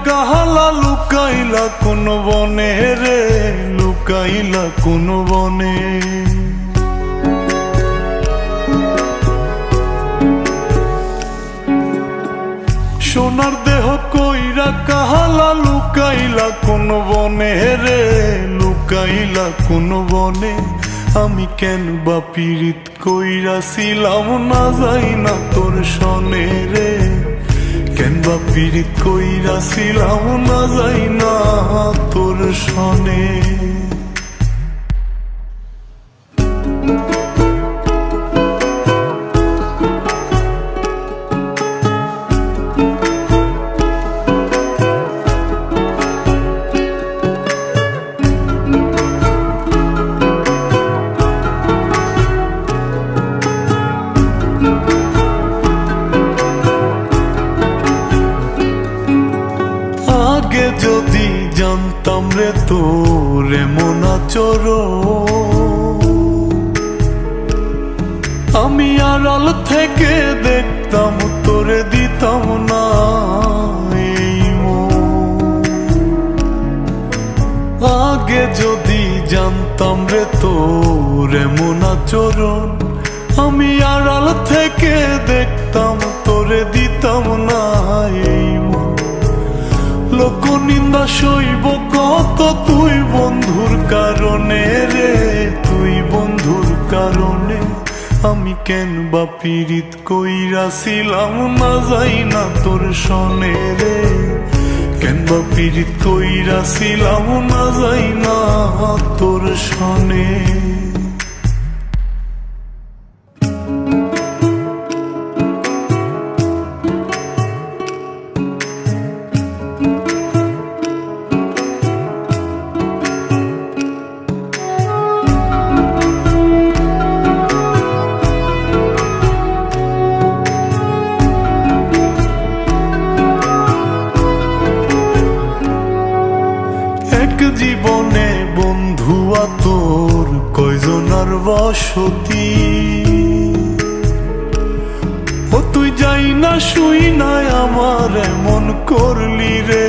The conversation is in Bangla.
কাহালা লুকাইলা কোন বনে রে, লুকাইলা কোন বনে। সোনার দেহ কইরা কাহালা লুকাইলা কোন বনে রে, লুকাইলা কোন বনে। আমি কেন বা পীড়িত কইরাছিলাম না যাই না তোর সনে রে, কেন বা পীড়িত কইরাছিলাম না যাই না তোর সনে। আগে যদি জানতাম রে তোর এমন আচরণ, আমি আড়াল থেকে দেখতাম তোরে দিতাম না এই মন। আগে যদি জানতাম রে তোর এমন আচরণ, আমি আড়াল থেকে দেখতাম তোরে দিতাম না এই মন। লোক নিন্দা সইব কত তুই বন্ধুর কারণে রে, তুই বন্ধুর কারণে। আমি কেন বা পীড়িত কইরাছিলাম না যাই না তোর সনে রে, কেন বা পীড়িত কইরাছিলাম না যাই না তোর সনে। জীবনে বন্ধুয়া তোর কয়জনার বসতি, ও তুই যাই না শুই নাই আমার এমন করলি রে।